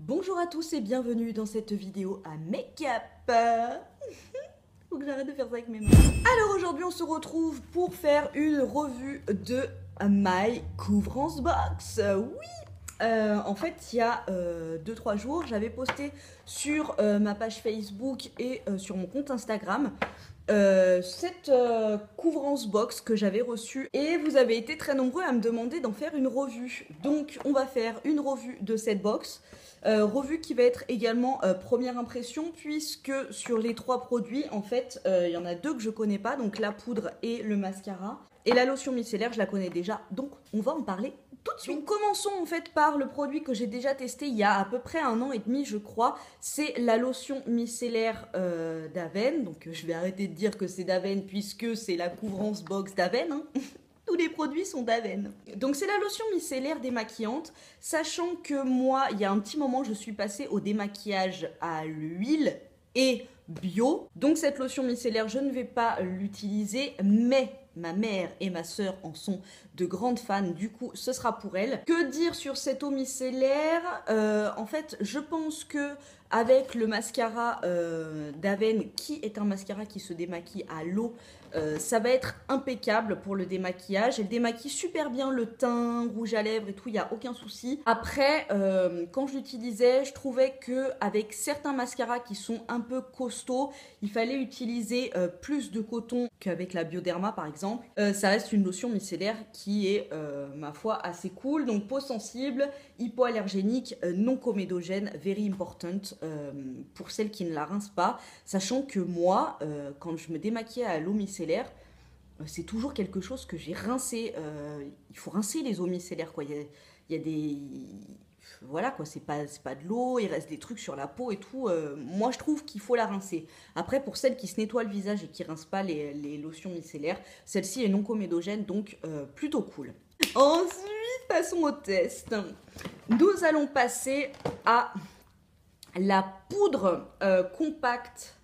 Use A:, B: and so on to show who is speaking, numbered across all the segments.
A: Bonjour à tous et bienvenue dans cette vidéo à make-up. Faut que j'arrête de faire ça avec mes mains. Alors aujourd'hui on se retrouve pour faire une revue de My Couvrance Box. Oui, en fait il y a 2-3 jours j'avais posté sur ma page Facebook et sur mon compte Instagram cette couvrance box que j'avais reçue et vous avez été très nombreux à me demander d'en faire une revue. Donc on va faire une revue de cette box. Revue qui va être également première impression, puisque sur les 3 produits, en fait, il y en a 2 que je connais pas, donc la poudre et le mascara. Et la lotion micellaire, je la connais déjà, donc on va en parler tout de suite. Donc commençons en fait par le produit que j'ai déjà testé il y a à peu près 1 an et demi, je crois. C'est la lotion micellaire d'Aven. Donc je vais arrêter de dire que c'est d'Aven puisque c'est la couvrance box d'Aven. Hein. Tous les produits sont d'Aven. Donc c'est la lotion micellaire démaquillante, sachant que moi, il y a un petit moment, je suis passée au démaquillage à l'huile et bio. Donc cette lotion micellaire, je ne vais pas l'utiliser, mais ma mère et ma sœur en sont de grandes fans, du coup ce sera pour elles. Que dire sur cette eau micellaire? En fait, je pense que avec le mascara d'Aven, qui est un mascara qui se démaquille à l'eau, ça va être impeccable pour le démaquillage. Elle démaquille super bien le teint, rouge à lèvres et tout, il n'y a aucun souci. Après, quand je l'utilisais, je trouvais que avec certains mascaras qui sont un peu costauds, il fallait utiliser plus de coton qu'avec la Bioderma par exemple. Ça reste une lotion micellaire qui est, ma foi, assez cool. Donc peau sensible, hypoallergénique, non comédogène, very important pour celles qui ne la rincent pas. Sachant que moi, quand je me démaquillais à l'eau micellaire, c'est toujours quelque chose que j'ai rincé. Il faut rincer les eaux micellaires, quoi. Il y a des... Voilà, quoi, c'est pas de l'eau, il reste des trucs sur la peau et tout. Moi, je trouve qu'il faut la rincer. Après, pour celles qui se nettoient le visage et qui rincent pas les lotions micellaires, celle-ci est non comédogène, donc plutôt cool. Ensuite, passons au test. Nous allons passer à la poudre compacte,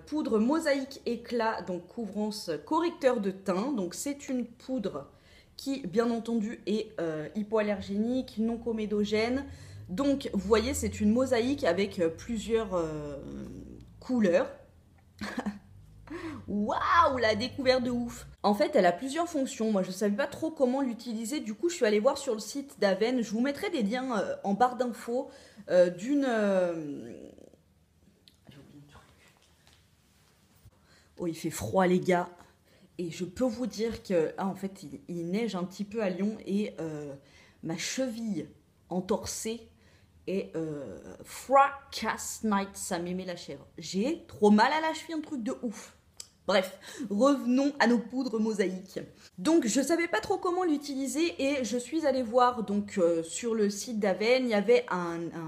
A: poudre mosaïque éclat, donc couvrance correcteur de teint. Donc c'est une poudre qui, bien entendu, est hypoallergénique, non comédogène. Donc vous voyez, c'est une mosaïque avec plusieurs couleurs. Waouh, la découverte de ouf. En fait, elle a plusieurs fonctions. Moi, je savais pas trop comment l'utiliser. Du coup, je suis allée voir sur le site d'Aven. Je vous mettrai des liens en barre d'infos d'une... Oh, il fait froid, les gars. Et je peux vous dire que, en fait, il neige un petit peu à Lyon et ma cheville entorsée est fracas night, ça m'aimait la chèvre. J'ai trop mal à la cheville, un truc de ouf. Bref, revenons à nos poudres mosaïques. Donc, je savais pas trop comment l'utiliser et je suis allée voir donc sur le site d'Aven, il y avait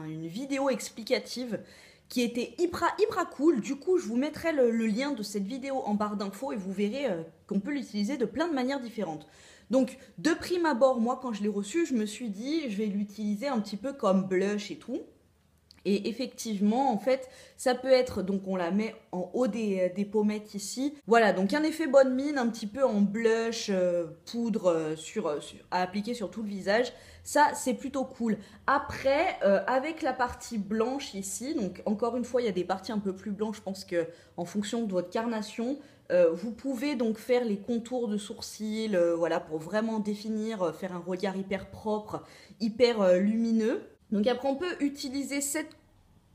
A: une vidéo explicative qui était hyper cool. Du coup, je vous mettrai le lien de cette vidéo en barre d'infos et vous verrez qu'on peut l'utiliser de plein de manières différentes. Donc, de prime abord, moi, quand je l'ai reçu, je me suis dit, je vais l'utiliser un petit peu comme blush et tout. Et effectivement, en fait, ça peut être, donc on la met en haut des pommettes ici. Voilà, donc un effet bonne mine, un petit peu en blush, poudre à appliquer sur tout le visage. Ça, c'est plutôt cool. Après, avec la partie blanche ici, donc encore une fois, il y a des parties un peu plus blanches, je pense que en fonction de votre carnation, vous pouvez donc faire les contours de sourcils, voilà, pour vraiment définir, faire un regard hyper propre, hyper lumineux. Donc après, on peut utiliser cette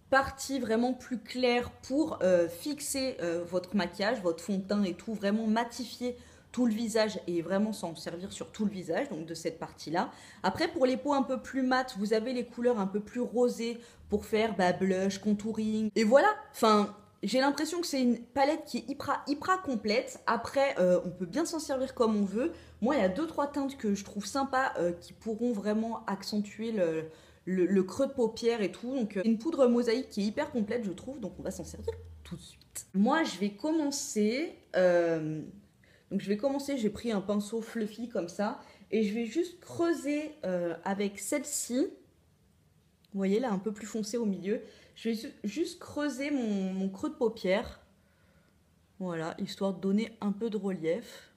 A: partie vraiment plus claire pour fixer votre maquillage, votre fond de teint et tout, vraiment matifier tout le visage et vraiment s'en servir sur tout le visage, donc de cette partie-là. Après, pour les peaux un peu plus mates, vous avez les couleurs un peu plus rosées pour faire blush, contouring. Et voilà, enfin, j'ai l'impression que c'est une palette qui est hyper complète. Après, on peut bien s'en servir comme on veut. Moi, il y a 2-3 teintes que je trouve sympas qui pourront vraiment accentuer le creux de paupière et tout. Donc une poudre mosaïque qui est hyper complète, je trouve, donc on va s'en servir tout de suite. Moi, je vais commencer... j'ai pris un pinceau fluffy comme ça, et je vais juste creuser avec celle-ci. Vous voyez, là, un peu plus foncé au milieu. Je vais juste creuser mon creux de paupière. Voilà, histoire de donner un peu de relief.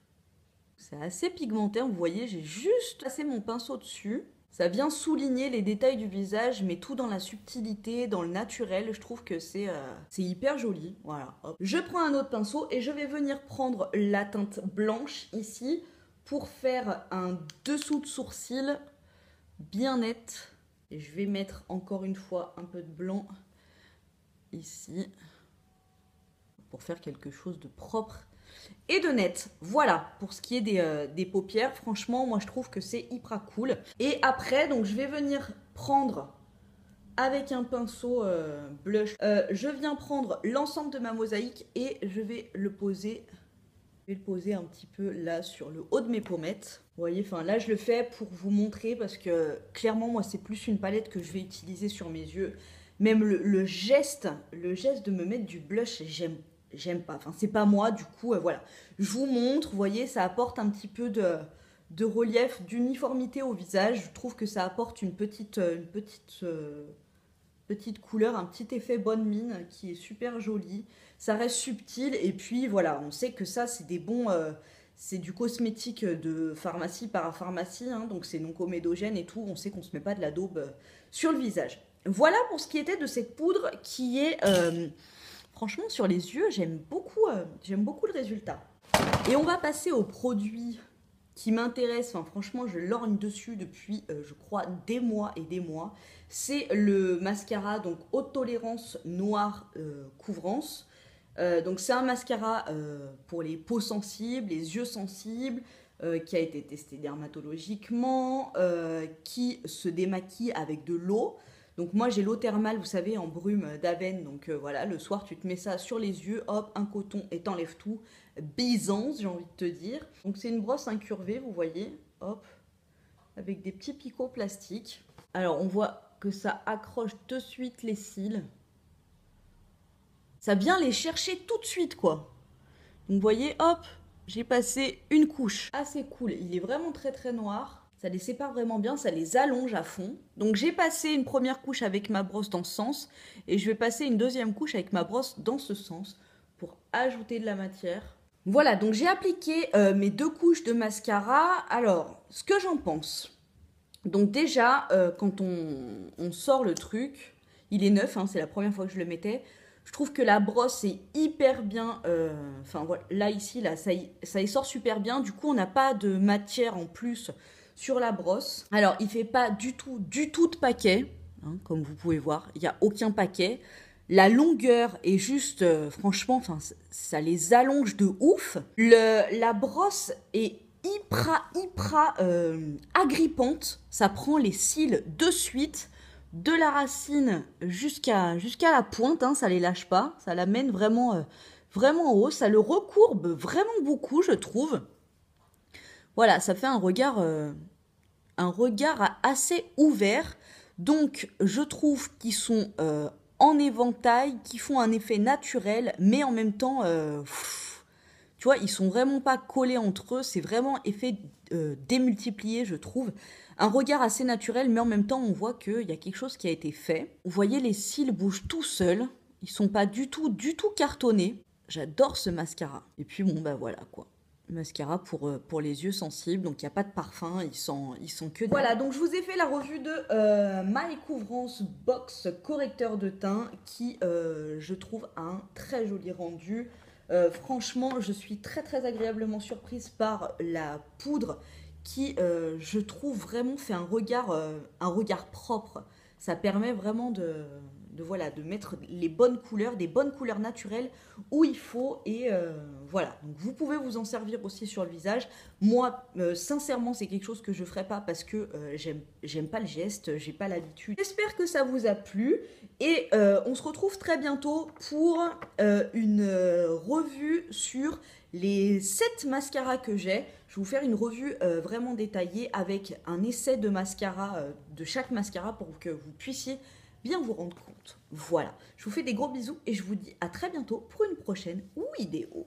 A: C'est assez pigmentaire, vous voyez, j'ai juste passé mon pinceau dessus. Ça vient souligner les détails du visage, mais tout dans la subtilité, dans le naturel. Je trouve que c'est hyper joli. Voilà. Hop. Je prends un autre pinceau et je vais venir prendre la teinte blanche ici pour faire un dessous de sourcil bien net. Et je vais mettre encore une fois un peu de blanc ici pour faire quelque chose de propre et de net. Voilà pour ce qui est des paupières. Franchement, moi je trouve que c'est hyper cool. Et après, donc je vais venir prendre avec un pinceau blush. Je viens prendre l'ensemble de ma mosaïque et je vais le poser. Je vais le poser un petit peu là sur le haut de mes pommettes. Vous voyez, enfin là je le fais pour vous montrer parce que clairement moi c'est plus une palette que je vais utiliser sur mes yeux. Même le geste de me mettre du blush, j'aime pas. Enfin c'est pas moi, du coup voilà. Je vous montre, vous voyez, ça apporte un petit peu de relief, d'uniformité au visage. Je trouve que ça apporte une petite couleur, un petit effet bonne mine qui est super joli. Ça reste subtil et puis voilà, on sait que ça c'est des bons, c'est du cosmétique de pharmacie, parapharmacie, hein, donc c'est non comédogène et tout. On sait qu'on se met pas de la daube sur le visage. Voilà pour ce qui était de cette poudre qui est, franchement sur les yeux, j'aime beaucoup le résultat. Et on va passer au produit qui m'intéresse, enfin franchement je lorgne dessus depuis je crois des mois et des mois. C'est le mascara donc haute tolérance noir couvrance. Donc c'est un mascara pour les peaux sensibles, les yeux sensibles, qui a été testé dermatologiquement, qui se démaquille avec de l'eau. Donc moi j'ai l'eau thermale, vous savez, en brume d'Aven. Donc voilà, le soir tu te mets ça sur les yeux, hop, un coton et t'enlèves tout. Bisance, j'ai envie de te dire. Donc c'est une brosse incurvée, vous voyez, hop, avec des petits picots plastiques. Alors on voit que ça accroche de suite les cils. Ça vient les chercher tout de suite, quoi. Donc vous voyez, hop, j'ai passé une couche. Assez cool, il est vraiment très très noir. Ça les sépare vraiment bien, ça les allonge à fond. Donc j'ai passé une première couche avec ma brosse dans ce sens. Et je vais passer une deuxième couche avec ma brosse dans ce sens pour ajouter de la matière. Voilà, donc j'ai appliqué mes 2 couches de mascara. Alors, ce que j'en pense. Donc déjà, quand on sort le truc, il est neuf, hein, c'est la première fois que je le mettais. Je trouve que la brosse est hyper bien, enfin voilà, là ici, là, ça y sort super bien. Du coup, on n'a pas de matière en plus sur la brosse. Alors, il ne fait pas du tout de paquet, hein, comme vous pouvez voir. Il n'y a aucun paquet. La longueur est juste, franchement, enfin, ça les allonge de ouf. La brosse est hyper agrippante. Ça prend les cils de suite, de la racine jusqu'à la pointe. Hein, ça les lâche pas. Ça l'amène vraiment, vraiment haut. Ça le recourbe vraiment beaucoup, je trouve. Voilà, ça fait un regard assez ouvert. Donc, je trouve qu'ils sont en éventail, qui font un effet naturel, mais en même temps, tu vois, ils sont vraiment pas collés entre eux. C'est vraiment effet démultiplié, je trouve. Un regard assez naturel, mais en même temps, on voit qu'il y a quelque chose qui a été fait. Vous voyez, les cils bougent tout seuls. Ils sont pas du tout cartonnés. J'adore ce mascara. Et puis, bon, bah voilà, quoi. Mascara pour les yeux sensibles, donc il n'y a pas de parfum, ils sont que... Voilà, donc je vous ai fait la revue de My Couvrance Box correcteur de teint qui, je trouve, a un très joli rendu. Franchement, je suis très très agréablement surprise par la poudre qui, je trouve, vraiment fait un regard propre. Ça permet vraiment de mettre les bonnes couleurs, des bonnes couleurs naturelles où il faut. Et voilà, donc vous pouvez vous en servir aussi sur le visage. Moi, sincèrement, c'est quelque chose que je ne ferai pas parce que j'aime pas le geste, j'ai pas l'habitude. J'espère que ça vous a plu et on se retrouve très bientôt pour une revue sur les 7 mascaras que j'ai. Je vais vous faire une revue vraiment détaillée avec un essai de mascara, de chaque mascara pour que vous puissiez bien vous rendre compte. Voilà, je vous fais des gros bisous et je vous dis à très bientôt pour une prochaine vidéo.